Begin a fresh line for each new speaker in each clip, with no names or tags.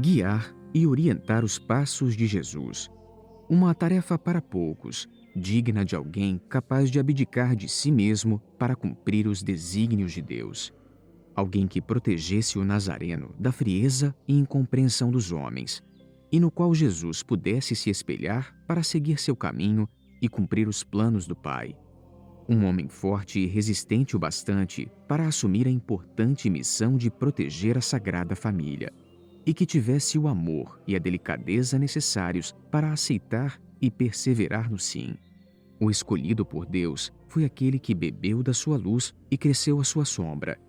guiar e orientar os passos de Jesus. Uma tarefa para poucos, digna de alguém capaz de abdicar de si mesmo para cumprir os desígnios de Deus. Alguém que protegesse o Nazareno da frieza e incompreensão dos homens, e no qual Jesus pudesse se espelhar para seguir seu caminho e cumprir os planos do Pai. Um homem forte e resistente o bastante para assumir a importante missão de proteger a Sagrada Família, e que tivesse o amor e a delicadeza necessários para aceitar e perseverar no sim. O escolhido por Deus foi aquele que bebeu da sua luz e cresceu à sua sombra.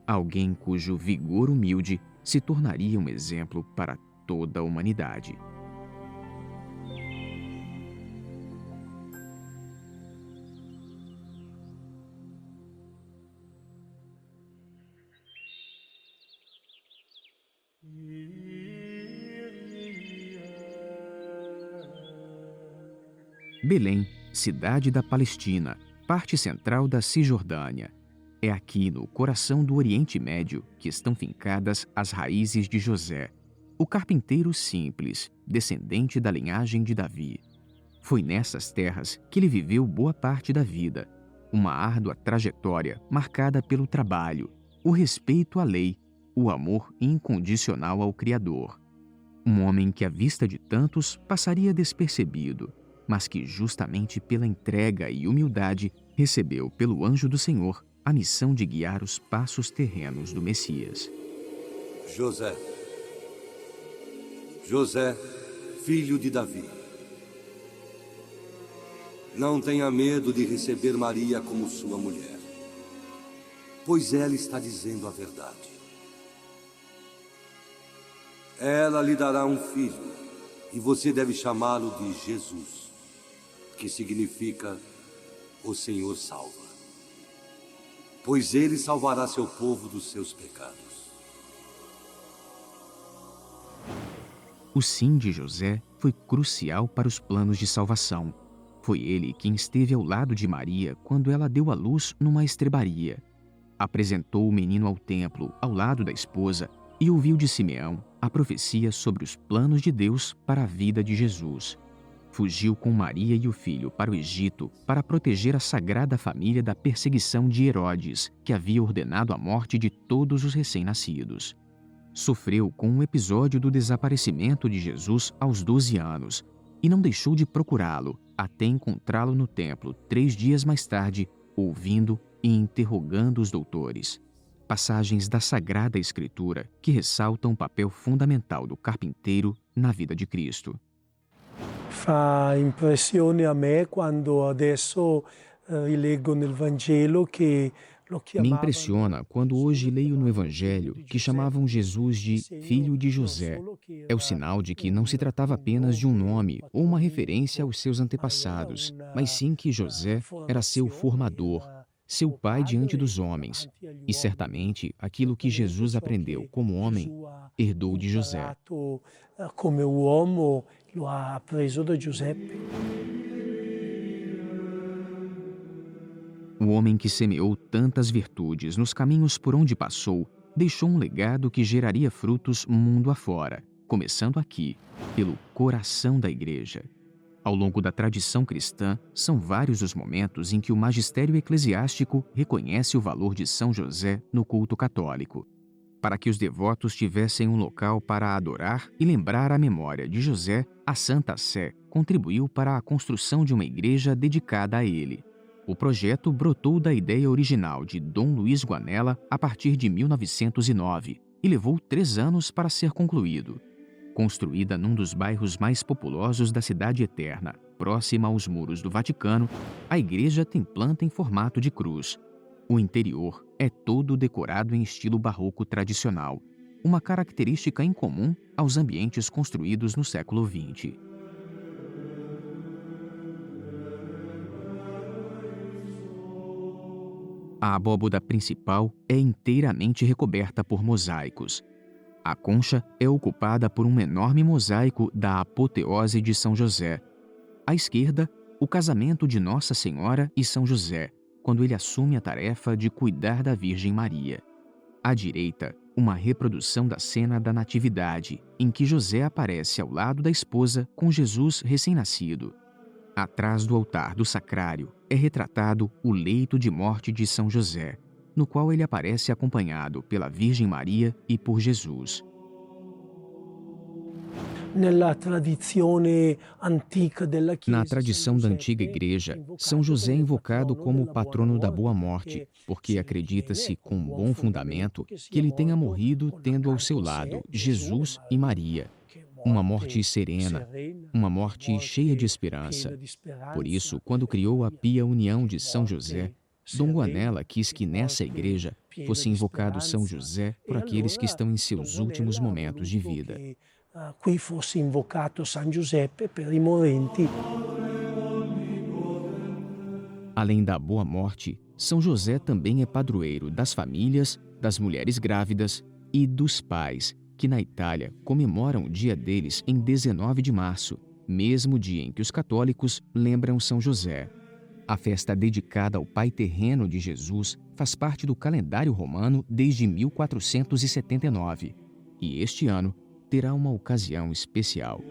Alguém cujo vigor humilde se tornaria um exemplo para toda a humanidade. Belém, cidade da Palestina, parte central da Cisjordânia. É aqui, no coração do Oriente Médio, que estão fincadas as raízes de José, o carpinteiro simples, descendente da linhagem de Davi. Foi nessas terras que ele viveu boa parte da vida, uma árdua trajetória marcada pelo trabalho, o respeito à lei, o amor incondicional ao Criador. Um homem que, à vista de tantos, passaria despercebido, mas que, justamente pela entrega e humildade, recebeu pelo anjo do Senhor a missão de guiar os passos terrenos do Messias.
José. José, filho de Davi. Não tenha medo de receber Maria como sua mulher, pois ela está dizendo a verdade. Ela lhe dará um filho, e você deve chamá-lo de Jesus, que significa o Senhor salva, pois ele salvará seu povo dos seus pecados.
O sim de José foi crucial para os planos de salvação. Foi ele quem esteve ao lado de Maria quando ela deu à luz numa estrebaria. Apresentou o menino ao templo, ao lado da esposa, e ouviu de Simeão a profecia sobre os planos de Deus para a vida de Jesus. Fugiu com Maria e o filho para o Egito para proteger a Sagrada Família da perseguição de Herodes, que havia ordenado a morte de todos os recém-nascidos. Sofreu com um episódio do desaparecimento de Jesus aos 12 anos e não deixou de procurá-lo até encontrá-lo no templo 3 dias mais tarde, ouvindo e interrogando os doutores. Passagens da Sagrada Escritura que ressaltam o papel fundamental do carpinteiro na vida de Cristo.
Fa impressione a me quando adesso leggo nel Vangelo che lo
Me
chiamavano
impressiona quando hoje leio no Evangelho que chamavam Jesus de Filho de José. É o sinal de que não se tratava apenas de um nome ou uma referência aos seus antepassados, mas sim que José era seu formador, seu pai diante dos homens. E certamente aquilo que Jesus aprendeu como homem, herdou de José.
Come uomo lo ha preso da Giuseppe.
O homem que semeou tantas virtudes nos caminhos por onde passou, deixou um legado que geraria frutos mundo afora, começando aqui, pelo coração da Igreja. Ao longo da tradição cristã, são vários os momentos em que o magistério eclesiástico reconhece o valor de São José no culto católico. Para que os devotos tivessem um local para adorar e lembrar a memória de José, a Santa Sé contribuiu para a construção de uma igreja dedicada a ele. O projeto brotou da ideia original de Dom Luiz Guanella a partir de 1909 e levou 3 anos para ser concluído. Construída num dos bairros mais populosos da Cidade Eterna, próxima aos muros do Vaticano, a igreja tem planta em formato de cruz. O interior é todo decorado em estilo barroco tradicional, uma característica incomum aos ambientes construídos no século XX. A abóboda principal é inteiramente recoberta por mosaicos. A concha é ocupada por um enorme mosaico da apoteose de São José. À esquerda, o casamento de Nossa Senhora e São José, quando ele assume a tarefa de cuidar da Virgem Maria. À direita, uma reprodução da cena da Natividade, em que José aparece ao lado da esposa com Jesus recém-nascido. Atrás do altar do sacrário é retratado o leito de morte de São José, no qual ele aparece acompanhado pela Virgem Maria e por Jesus. Na tradição da antiga igreja, São José é invocado como o patrono da boa morte, porque acredita-se com bom fundamento que ele tenha morrido tendo ao seu lado Jesus e Maria. Uma morte serena, uma morte cheia de esperança. Por isso, quando criou a pia união de São José, Dom Guanella quis que nessa igreja fosse invocado São José por aqueles que estão em seus últimos momentos de vida.
Qui fosse invocato San Giuseppe per i morenti.
Além da boa morte, São José também é padroeiro das famílias, das mulheres grávidas e dos pais, que na Itália comemoram o dia deles em 19 de março, mesmo dia em que os católicos lembram São José. A festa dedicada ao Pai terreno de Jesus faz parte do calendário romano desde 1479. E este ano terá uma ocasião especial.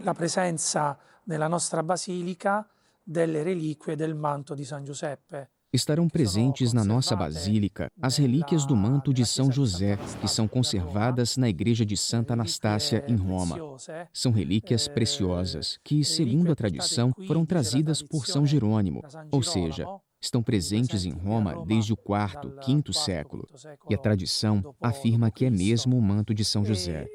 La presenza nella nostra basilica delle reliquie del manto di San Giuseppe.
Estarão presentes na nossa basílica as relíquias do manto de São José, que são conservadas na igreja de Santa Anastácia, em Roma. São relíquias preciosas que, segundo a tradição, foram trazidas por São Jerônimo, ou seja, estão presentes em Roma desde o IV, V século, e a tradição afirma que é mesmo o manto de São José.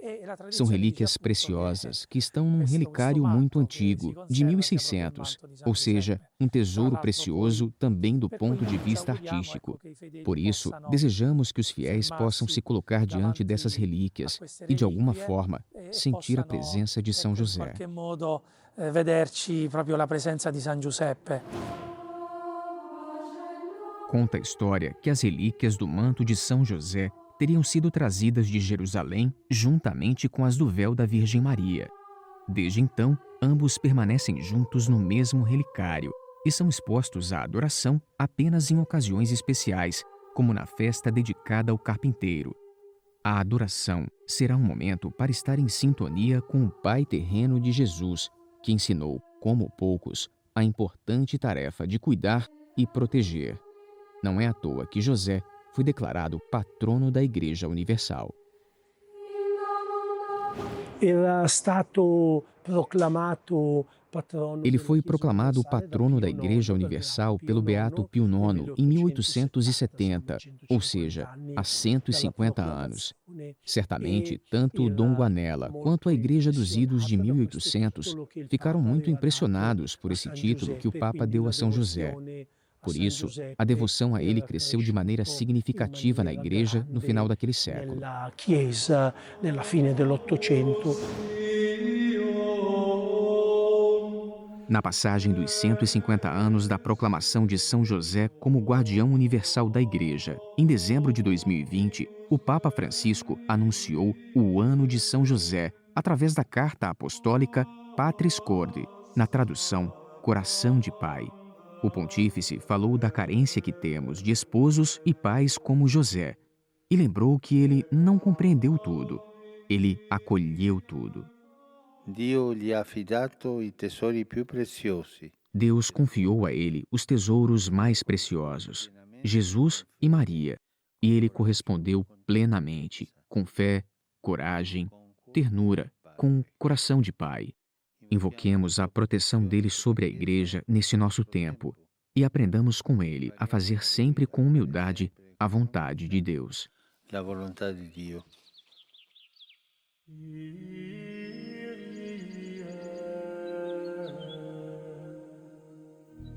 São relíquias preciosas que estão num relicário muito antigo, de 1600, ou seja, um tesouro precioso também do ponto de vista artístico. Por isso, desejamos que os fiéis possam se colocar diante dessas relíquias e, de alguma forma, sentir a presença de São José.
Vederci proprio la presenza di San Giuseppe.
Conta a história que as relíquias do manto de São José teriam sido trazidas de Jerusalém juntamente com as do véu da Virgem Maria. Desde então, ambos permanecem juntos no mesmo relicário e são expostos à adoração apenas em ocasiões especiais, como na festa dedicada ao carpinteiro. A adoração será um momento para estar em sintonia com o Pai terreno de Jesus, que ensinou, como poucos, a importante tarefa de cuidar e proteger. Não é à toa que José foi declarado patrono da Igreja Universal. Ele foi proclamado patrono da Igreja Universal pelo Beato Pio IX em 1870, ou seja, há 150 anos. Certamente, tanto Dom Guanella quanto a Igreja dos Idos de 1800 ficaram muito impressionados por esse título que o Papa deu a São José. Por isso, a devoção a ele cresceu de maneira significativa na Igreja no final daquele século. Na passagem dos 150 anos da proclamação de São José como guardião universal da Igreja, em dezembro de 2020, o Papa Francisco anunciou o Ano de São José através da carta apostólica Patris Corde, na tradução Coração de Pai. O pontífice falou da carência que temos de esposos e pais como José e lembrou que ele não compreendeu tudo, ele acolheu tudo. Deus confiou a ele os tesouros mais preciosos, Jesus e Maria, e ele correspondeu plenamente, com fé, coragem, ternura, com coração de pai. Invoquemos a proteção dele sobre a Igreja nesse nosso tempo e aprendamos com ele a fazer sempre com humildade a vontade de Deus.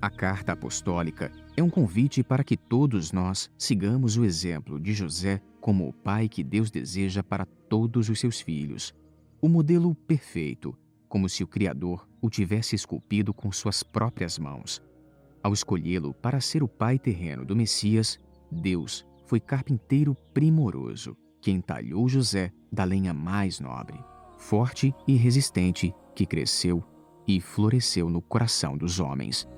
A Carta Apostólica é um convite para que todos nós sigamos o exemplo de José como o pai que Deus deseja para todos os seus filhos. O modelo perfeito, como se o Criador o tivesse esculpido com suas próprias mãos. Ao escolhê-lo para ser o pai terreno do Messias, Deus foi carpinteiro primoroso, que entalhou José da lenha mais nobre, forte e resistente, que cresceu e floresceu no coração dos homens.